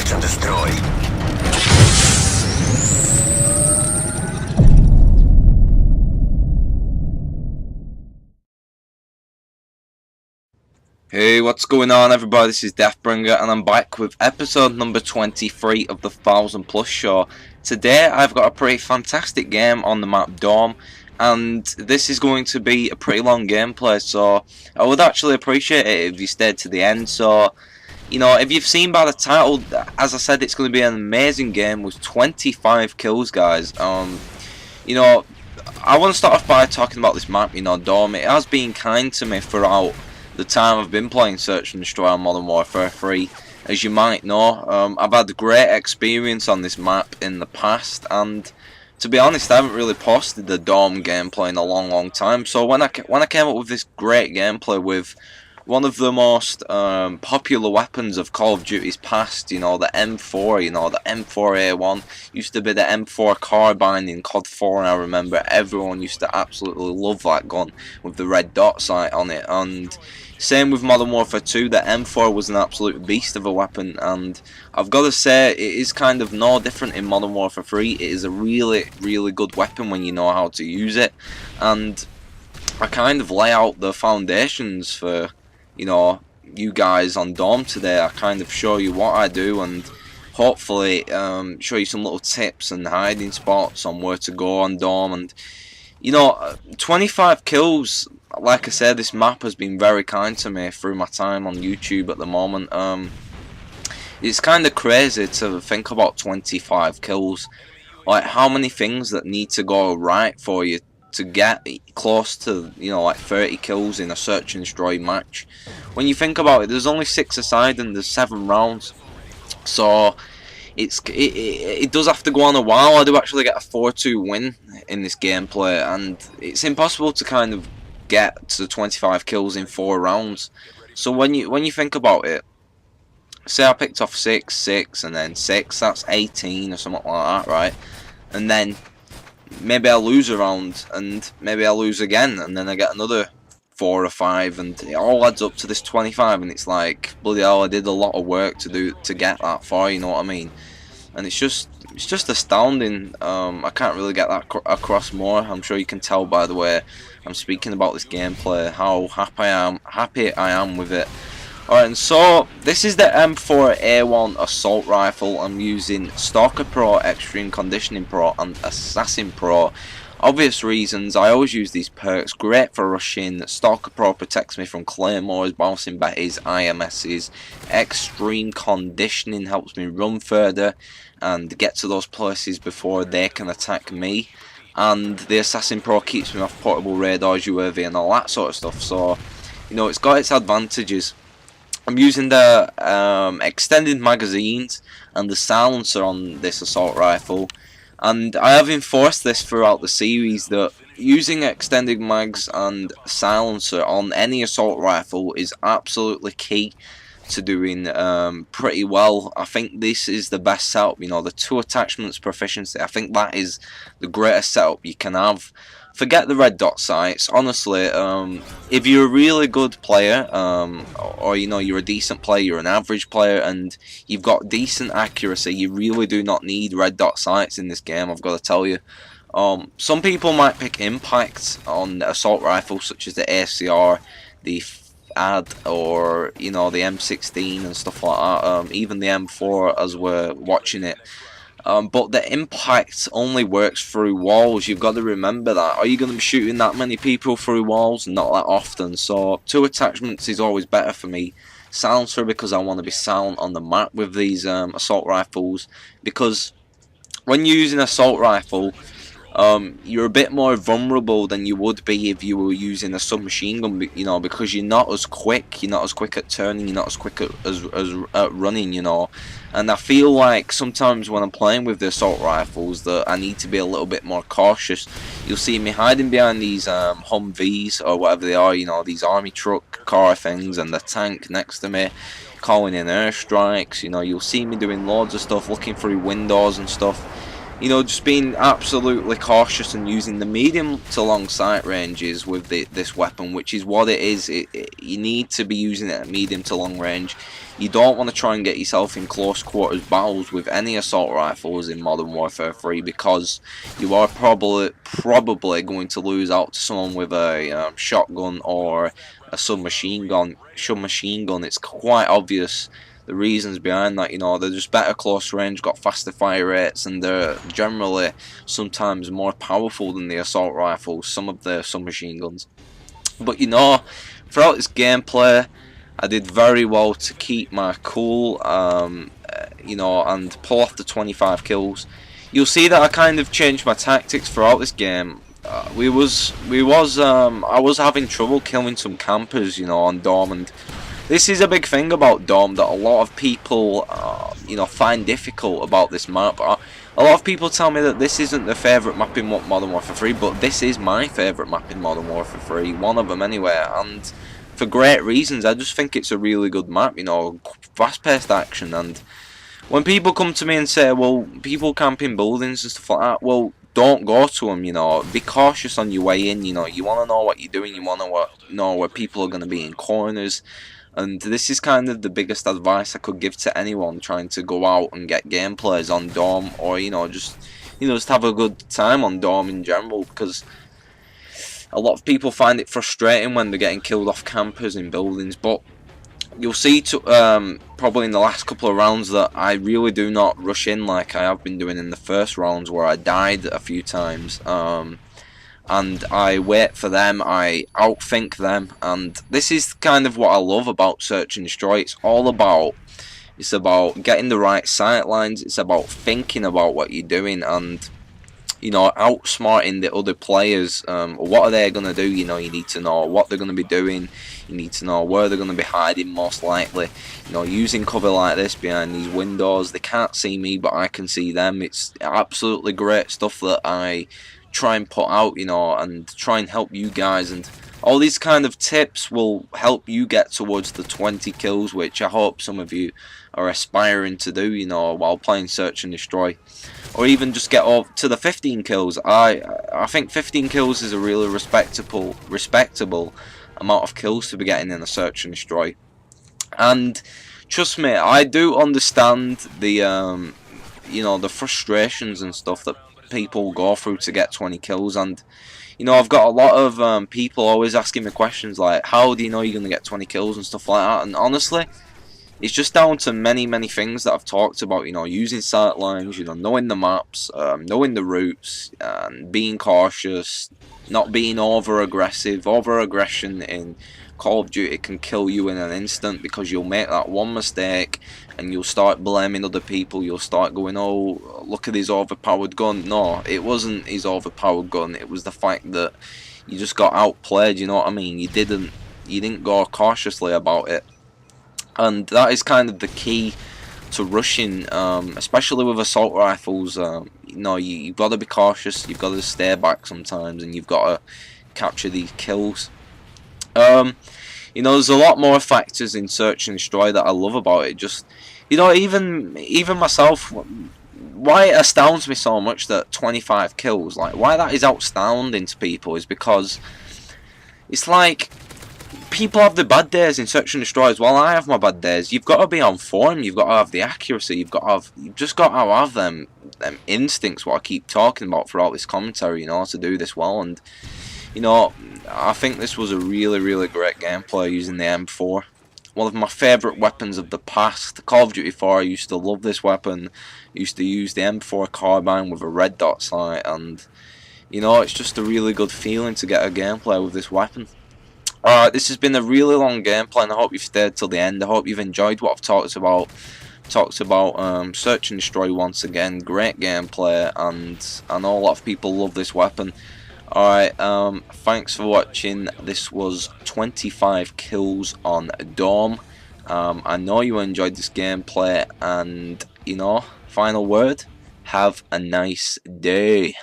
to destroy. Hey, what's going on everybody? This is Deathbringer and I'm back with episode number 23 of the 1000+ show. Today I've got a pretty fantastic game on the map Dorm, and this is going to be a pretty long gameplay, so I would actually appreciate it if you stayed to the end. So, you know, if you've seen by the title, as I said, it's going to be an amazing game with 25 kills, guys. You know, I want to start off by talking about this map, you know, Dorm. It has been kind to me throughout the time I've been playing Search and Destroy on Modern Warfare 3. As you might know, I've had great experience on this map in the past, and to be honest, I haven't really posted the Dorm gameplay in a long time. So when I came up with this great gameplay with one of the most popular weapons of Call of Duty's past, you know, the M4, you know, the M4A1, used to be the M4 carbine in COD 4, and I remember everyone used to absolutely love that gun with the red dot sight on it. And same with Modern Warfare 2, the M4 was an absolute beast of a weapon, and I've got to say it is kind of no different in Modern Warfare 3. It is a really good weapon when you know how to use it, and I kind of lay out the foundations for, you know, you guys on Dorm today. I kind of show you what I do and hopefully show you some little tips and hiding spots on where to go on Dorm. And you know, 25 kills, like I said, this map has been very kind to me through my time on YouTube at the moment. It's kind of crazy to think about 25 kills, like how many things that need to go right for you to get close to, you know, like 30 kills in a Search and Destroy match. When you think about it, there's only 6 aside and there's 7 rounds, so it does have to go on a while. I do actually get a 4-2 win in this gameplay, and it's impossible to kind of get to 25 kills in 4 rounds. So when you think about it, say I picked off 6, 6, and then 6, that's 18 or something like that, right? And then maybe I lose a round, and maybe I lose again, and then I get another 4 or 5, and it all adds up to this 25, and it's like, bloody hell, I did a lot of work to get that far, you know what I mean? And it's just astounding. I can't really get that across more. I'm sure you can tell by the way I'm speaking about this gameplay how happy I am with it. Alright, and so this is the M4A1 assault rifle. I'm using Stalker Pro, Extreme Conditioning Pro, and Assassin Pro. Obvious reasons, I always use these perks. Great for rushing. Stalker Pro protects me from claymores, bouncing betties, IMSs. Extreme Conditioning helps me run further and get to those places before they can attack me. And the Assassin Pro keeps me off portable radars, UAV, and all that sort of stuff. So, you know, it's got its advantages. I'm using the extended magazines and the silencer on this assault rifle, and I have enforced this throughout the series that using extended mags and silencer on any assault rifle is absolutely key to doing pretty well. I think this is the best setup, you know, the 2 attachments proficiency. I think that is the greatest setup you can have. Forget the red dot sights. Honestly, if you're a really good player, or you know, you're a decent player, you're an average player, and you've got decent accuracy, you really do not need red dot sights in this game, I've got to tell you. Some people might pick impact on assault rifles such as the ACR, the AD, or you know, the M16 and stuff like that, even the M4 as we're watching it. But the impact only works through walls. You've got to remember that. Are you going to be shooting that many people through walls? Not that often. So 2 attachments is always better for me. Silencer because I want to be silent on the map with these assault rifles. Because when you're using an assault rifle, you're a bit more vulnerable than you would be if you were using a submachine gun, you know, because you're not as quick at turning, you're not as quick at running, you know. And I feel like sometimes when I'm playing with the assault rifles that I need to be a little bit more cautious. You'll see me hiding behind these Humvees or whatever they are, you know, these army truck car things, and the tank next to me calling in airstrikes. You know, you'll see me doing loads of stuff, looking through windows and stuff. you know, just being absolutely cautious and using the medium to long sight ranges with this weapon, which is what it is. You need to be using it at medium to long range. You don't want to try and get yourself in close quarters battles with any assault rifles in Modern Warfare 3, because you are probably going to lose out to someone with a shotgun or a submachine gun. It's quite obvious the reasons behind that. You know, they're just better close range, got faster fire rates, and they're generally sometimes more powerful than the assault rifles, some of the submachine guns. But you know, throughout this gameplay, I did very well to keep my cool, you know, and pull off the 25 kills. You'll see that I kind of changed my tactics throughout this game. I was having trouble killing some campers, you know, on Dorm, and this is a big thing about Dome that a lot of people, you know, find difficult about this map. A lot of people tell me that this isn't their favourite map in Modern Warfare 3, but this is my favourite map in Modern Warfare 3, one of them anyway, and for great reasons. I just think it's a really good map, you know, fast-paced action. And when people come to me and say, well, people camp in buildings and stuff like that, well, don't go to them, you know. Be cautious on your way in, you know. You want to know what you're doing, you want to know where people are going to be in corners. And this is kind of the biggest advice I could give to anyone trying to go out and get gameplays on Dorm, or just have a good time on Dorm in general, because a lot of people find it frustrating when they're getting killed off campers in buildings. But you'll see probably in the last couple of rounds that I really do not rush in like I have been doing in the first rounds, where I died a few times. And I wait for them, I outthink them, and this is kind of what I love about Search and Destroy. It's about getting the right sight lines, it's about thinking about what you're doing, and outsmarting the other players. What are they going to do? You need to know what they're going to be doing, you need to know where they're going to be hiding most likely. Using cover like this behind these windows, they can't see me but I can see them. It's absolutely great stuff that I try and put out, and try and help you guys, and all these kind of tips will help you get towards the 20 kills, which I hope some of you are aspiring to do, while playing Search and Destroy, or even just get up to the 15 kills. I think 15 kills is a really respectable amount of kills to be getting in a Search and Destroy. And trust me, I do understand the the frustrations and stuff that people go through to get 20 kills, and I've got a lot of people always asking me questions like, how do you know you're going to get 20 kills and stuff like that. And honestly, it's just down to many things that I've talked about, using sight lines, knowing the maps, knowing the routes, and being cautious, not being over aggressive. Over aggression in Call of Duty can kill you in an instant, because you'll make that one mistake and you'll start blaming other people. You'll start going, oh, look at his overpowered gun. No, it wasn't his overpowered gun, it was the fact that you just got outplayed, you know what I mean? You didn't go cautiously about it. And that is kind of the key to rushing, especially with assault rifles. You've got to be cautious, you've got to stay back sometimes, and you've got to capture these kills. There's a lot more factors in Search and Destroy that I love about it. Just, even myself, why it astounds me so much that 25 kills, like why that is astounding to people, is because it's like, people have the bad days in Search and Destroy as well. I have my bad days. You've got to be on form. You've got to have the accuracy. You've just got to have them instincts, what I keep talking about throughout this commentary, to do this well. And I think this was a really great gameplay using the M4. One of my favourite weapons of the past. Call of Duty 4, I used to love this weapon. I used to use the M4 carbine with a red dot sight, and it's just a really good feeling to get a gameplay with this weapon. Alright, this has been a really long gameplay, and I hope you've stayed till the end. I hope you've enjoyed what I've talked about. Search and Destroy once again. Great gameplay, and I know a lot of people love this weapon. Alright, thanks for watching. This was 25 kills on Dorm. I know you enjoyed this gameplay, and final word, have a nice day.